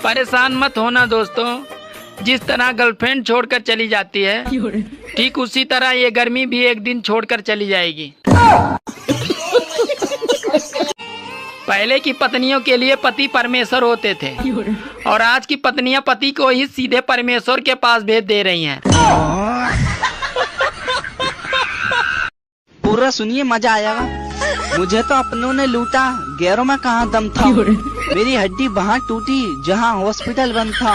परेशान मत होना दोस्तों, जिस तरह गर्लफ्रेंड छोड़कर चली जाती है ठीक उसी तरह ये गर्मी भी एक दिन छोड़कर चली जाएगी। पहले की पत्नियों के लिए पति परमेश्वर होते थे और आज की पत्नियां पति को ही सीधे परमेश्वर के पास भेज दे रही हैं। पूरा सुनिए, मजा आएगा। मुझे तो अपनों ने लूटा, गैरों में कहाँ दम था। मेरी हड्डी वहाँ टूटी जहाँ हॉस्पिटल बंद था।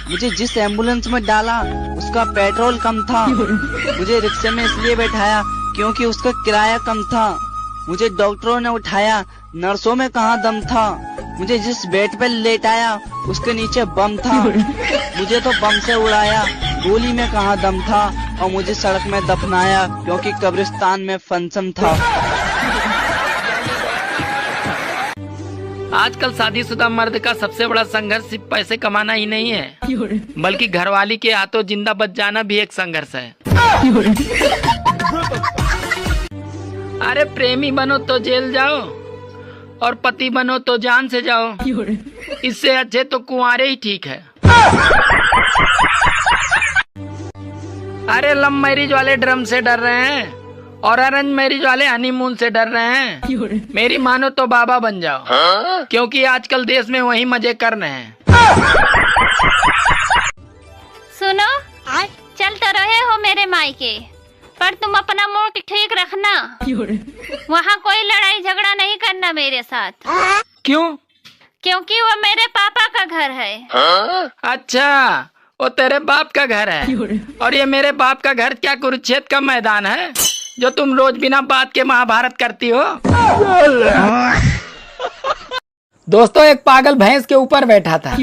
मुझे जिस एम्बुलेंस में डाला उसका पेट्रोल कम था। मुझे रिक्शे में इसलिए बैठाया क्योंकि उसका किराया कम था। मुझे डॉक्टरों ने उठाया, नर्सों में कहाँ दम था। मुझे जिस बेड पे लेटाया उसके नीचे बम था। मुझे तो बम से उड़ाया, गोली में कहाँ दम था। और मुझे सड़क में दफनाया क्योंकि कब्रिस्तान में फंक्शन था। आजकल शादीशुदा मर्द का सबसे बड़ा संघर्ष सिर्फ पैसे कमाना ही नहीं है, बल्कि घरवाली के हाथों जिंदा बच जाना भी एक संघर्ष है। अरे प्रेमी बनो तो जेल जाओ और पति बनो तो जान से जाओ, इससे अच्छे तो कुंवारे ही ठीक है। अरे लव मैरिज वाले ड्रम से डर रहे हैं और अरेंज मैरिज वाले हनीमून से डर रहे हैं। मेरी मानो तो बाबा बन जाओ, क्योंकि आजकल देश में वही मजे कर रहे हैं। सुनो, चल तो रहे हो मेरे मायके, पर तुम अपना मूड ठीक रखना। वहाँ कोई लड़ाई झगड़ा नहीं करना मेरे साथ। क्यों? क्योंकि वो मेरे पापा का घर है। अच्छा, वो तेरे बाप का घर है और ये मेरे बाप का घर क्या कुरुक्षेत्र का मैदान है जो तुम रोज बिना बात के महाभारत करती हो? दोस्तों, एक पागल भैंस के ऊपर बैठा था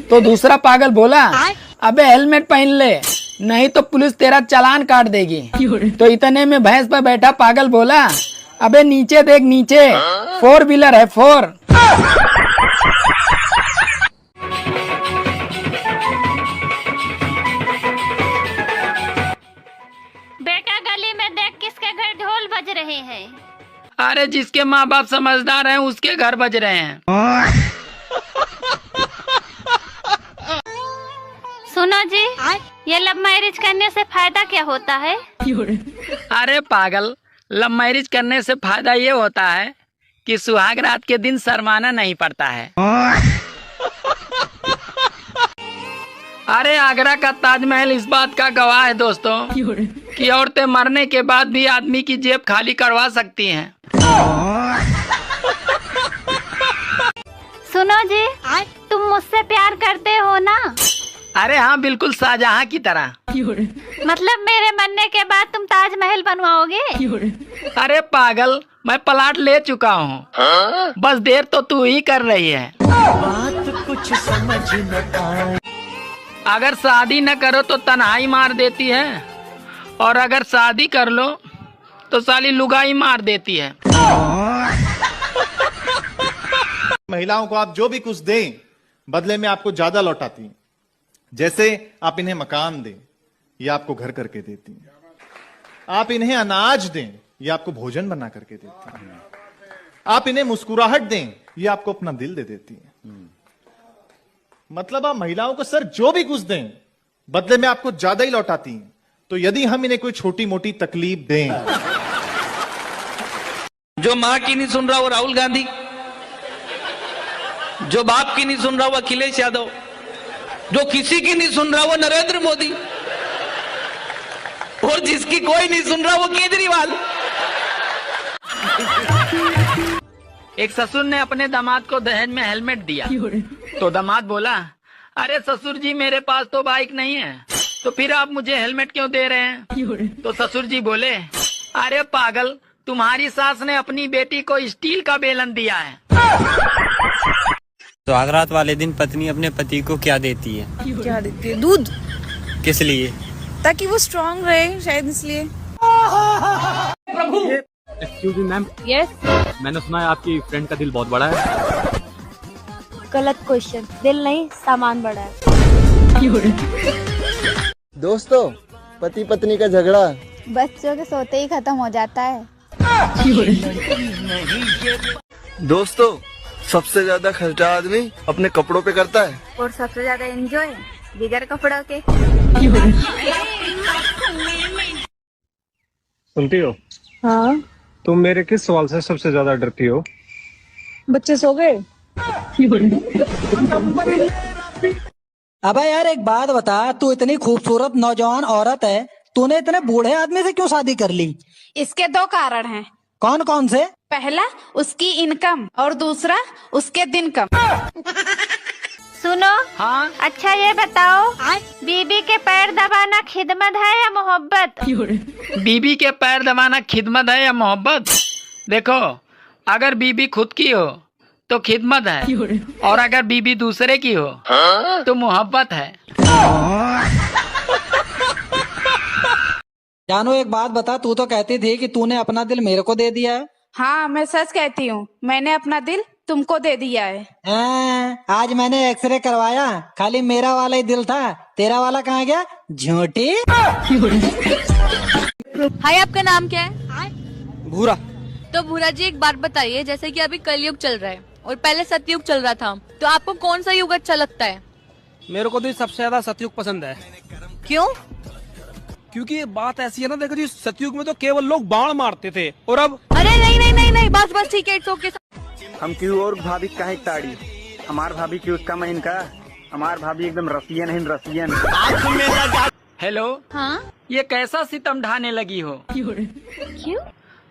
तो दूसरा पागल बोला, अबे हेलमेट पहन ले नहीं तो पुलिस तेरा चालान काट देगी। तो इतने में भैंस पर बैठा पागल बोला, अबे नीचे देख नीचे, 4 व्हीलर है 4। बेटा गली में देख किसके घर ढोल बज रहे हैं। अरे जिसके माँ बाप समझदार हैं उसके घर बज रहे हैं। सुनो जी, ये लव मैरिज करने से फायदा क्या होता है? अरे पागल, लव मैरिज करने से फायदा ये होता है कि सुहाग रात के दिन शर्माना नहीं पड़ता है। अरे आगरा का ताजमहल इस बात का गवाह है दोस्तों कि औरतें मरने के बाद भी आदमी की जेब खाली करवा सकती हैं। सुनो जी, तुम मुझसे प्यार करते हो ना? अरे हाँ, बिल्कुल शाहजहां की तरह। मतलब मेरे मरने के बाद तुम ताजमहल बनवाओगे? अरे पागल, मैं प्लाट ले चुका हूँ, बस देर तो तू ही कर रही है। बात कुछ समझ न आए। अगर शादी न करो तो तन्हाई मार देती है और अगर शादी कर लो तो साली लुगाई मार देती है। महिलाओं को आप जो भी कुछ दें बदले में आपको ज्यादा लौटाती हैं। जैसे आप इन्हें मकान दें, ये आपको घर करके देती हैं। आप इन्हें अनाज दें, ये आपको भोजन बना करके देती हैं। आप इन्हें मुस्कुराहट दें, ये आपको अपना दिल दे देती हैं। मतलब आप महिलाओं को सर जो भी कुछ दें बदले में आपको ज्यादा ही लौटाती हैं। तो यदि हम इन्हें कोई छोटी मोटी तकलीफ दें, जो मां की नहीं सुन रहा वो राहुल गांधी, जो बाप की नहीं सुन रहा वो अखिलेश यादव, जो किसी की नहीं सुन रहा वो नरेंद्र मोदी, और जिसकी कोई नहीं सुन रहा वो केजरीवाल। एक ससुर ने अपने दामाद को दहेज में हेलमेट दिया तो दामाद बोला, अरे ससुर जी मेरे पास तो बाइक नहीं है, तो फिर आप मुझे हेलमेट क्यों दे रहे हैं? तो ससुर जी बोले, अरे पागल, तुम्हारी सास ने अपनी बेटी को स्टील का बेलन दिया है। सुहागरात वाले दिन पत्नी अपने पति को क्या देती है? क्या देती है? दूध। किस लिए? ताकि वो स्ट्रांग रहे, शायद इसलिए। प्रभु। Excuse me ma'am. यस। मैंने सुना है आपकी फ्रेंड का दिल बहुत बड़ा है। गलत क्वेश्चन, दिल नहीं सामान बड़ा है। दोस्तों, पति पत्नी का झगड़ा बच्चों के सोते ही खत्म हो जाता है। दोस्तों, सबसे ज्यादा खर्चा आदमी अपने कपड़ों पे करता है। और सबसे ज्यादा एंजॉय बिगर कपड़ों के। सुनती हो? हाँ, तुम मेरे किस सवाल से सबसे ज्यादा डरती हो? बच्चे सो गए? अबे यार एक बात बता, तू इतनी खूबसूरत नौजवान औरत है, तूने इतने बूढ़े आदमी से क्यों शादी कर ली? इसके दो कारण हैं। कौन कौन से? पहला उसकी इनकम और दूसरा उसके दिन कम। सुनो। हाँ। अच्छा ये बताओ, बीबी के पैर दबाना खिदमत है या मोहब्बत? बीबी के पैर दबाना खिदमत है या मोहब्बत? देखो, अगर बीबी खुद की हो तो खिदमत है, और अगर बीबी दूसरे की हो तो मोहब्बत है। जानो एक बात बता, तू तो कहती थी कि तूने अपना दिल मेरे को दे दिया है। हाँ, मैं सच कहती हूँ, मैंने अपना दिल तुमको दे दिया है। आज मैंने एक्सरे करवाया, खाली मेरा वाला ही दिल था, तेरा वाला कहाँ गया? झूठी। हाय, आपका नाम क्या है? भूरा। तो भूरा जी एक बात बताइए, जैसे कि अभी कलयुग चल रहा है और पहले सतयुग चल रहा था, तो आपको कौन सा युग अच्छा लगता है? मेरे को तो सबसे ज्यादा सतयुग पसंद है। क्यों? क्योंकि ये बात ऐसी है ना, देखो जी, सतयुग में तो केवल लोग बाण मारते थे, और अब अरे नहीं नहीं नहीं नहीं, बस बस ठीक है, इट्स ओके। हम क्यों और भाभी का है ताड़ी, हमार भाभी क्यों उसका मैं इनका, हमार भाभी एकदम रसियन है, रसियन। हेलो। हाँ। ये कैसा सितम ढाने लगी हो? क्यों?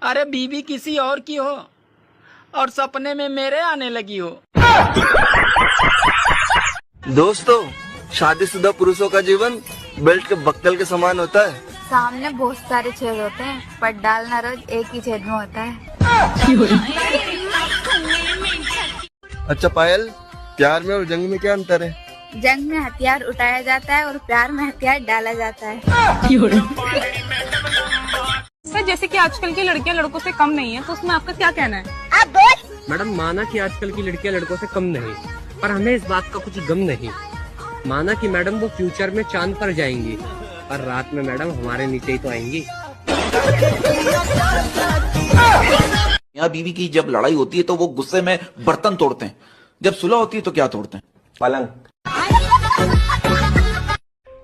अरे बीबी किसी और की हो और सपने में मेरे आने लगी हो। दोस्तों, शादीशुदा पुरुषों का जीवन बेल्ट के बक्कल के समान होता है। सामने बहुत सारे छेद होते हैं, पर डालना रोज एक ही छेद में होता है। अच्छा पायल, प्यार में और जंग में क्या अंतर है? जंग में हथियार उठाया जाता है और प्यार में हथियार डाला जाता है। सर, जैसे कि आजकल की लड़कियां लड़कों से कम नहीं है, तो उसमें आपका क्या कहना है? मैडम, माना कि आजकल की लड़कियां लड़कों से कम नहीं, पर हमें इस बात का कुछ गम नहीं। माना कि मैडम वो फ्यूचर में चांद पर जाएंगी, पर रात में मैडम हमारे नीचे ही तो आएंगी। यहाँ बीवी की जब लड़ाई होती है तो वो गुस्से में बर्तन तोड़ते हैं, जब सुलह होती है तो क्या तोड़ते हैं? पलंग।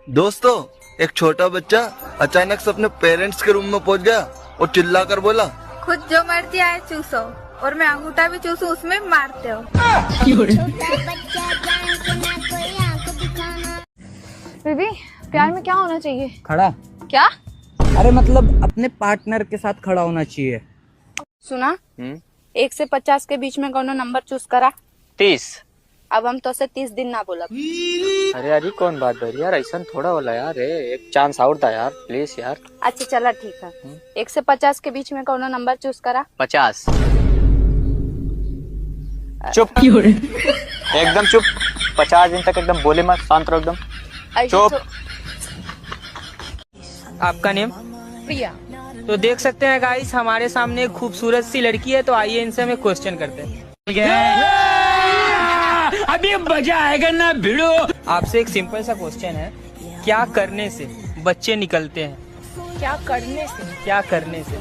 दोस्तों, एक छोटा बच्चा अचानक से अपने पेरेंट्स के रूम में पहुंच गया और चिल्लाकर बोला, खुद जो मर्जी आए चूसो, और मैं अंगूठा भी चूसू उसमें मारते हो। बेबी, प्यार में क्या होना चाहिए? खड़ा। क्या? अरे मतलब अपने पार्टनर के साथ खड़ा होना चाहिए। सुना? 1 से 50 के बीच में कौन नंबर चूज करा? 30। अब हम तो से 30 दिन ना बोला। अरे यार, ये कौन बात है यार, ऐसा थोड़ा होला यार, एक चांस आउट था यार, प्लीज यार। अच्छा चला ठीक है, 1 से 50 के बीच में कौन नंबर चूज करा? 50। चुप। एकदम चुप। 50 दिन तक एकदम बोले मत, शांत रहो एकदम। चुप। आपका नेम? प्रिया। तो देख सकते हैं गाइस, हमारे सामने एक खूबसूरत सी लड़की है, तो आइए इनसे हमें क्वेश्चन करते हैं। अभी मजा आएगा ना भिड़ो। आपसे एक सिंपल सा क्वेश्चन है, क्या करने से बच्चे निकलते हैं? क्या करने से? क्या करने से?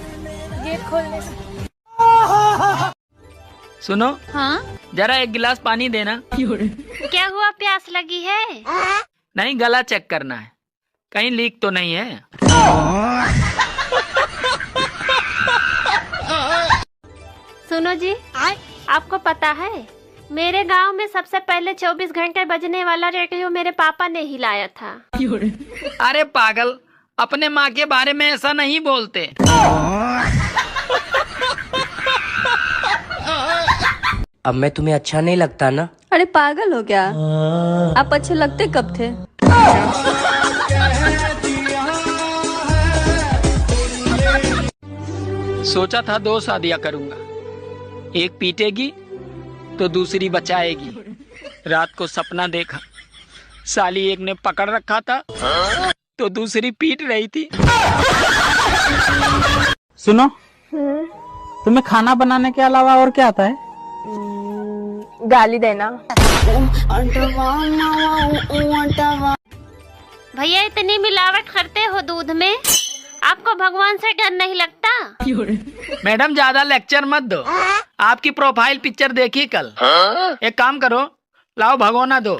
गेट खोलने से। सुनो। हाँ। जरा एक गिलास पानी देना। क्या हुआ, प्यास लगी है? नहीं, गला चेक करना है, कहीं लीक तो नहीं है। सुनो जी, आपको पता है मेरे गांव में सबसे पहले 24 घंटे बजने वाला रेडियो मेरे पापा ने ही लाया था। अरे पागल, अपने माँ के बारे में ऐसा नहीं बोलते। अब मैं तुम्हें अच्छा नहीं लगता ना? अरे पागल हो क्या? आप अच्छे लगते कब थे? सोचा था 2 शादियां करूंगा, एक पीटेगी तो दूसरी बचाएगी। रात को सपना देखा, साली एक ने पकड़ रखा था तो दूसरी पीट रही थी। सुनो, तुम्हें खाना बनाने के अलावा और क्या आता है? गाली देना। भैया, इतनी मिलावट करते हो दूध में, आपको भगवान से डर नहीं लगता? मैडम ज्यादा लेक्चर मत दो, आपकी प्रोफाइल पिक्चर देखी कल। एक काम करो, लाओ भगोना दो।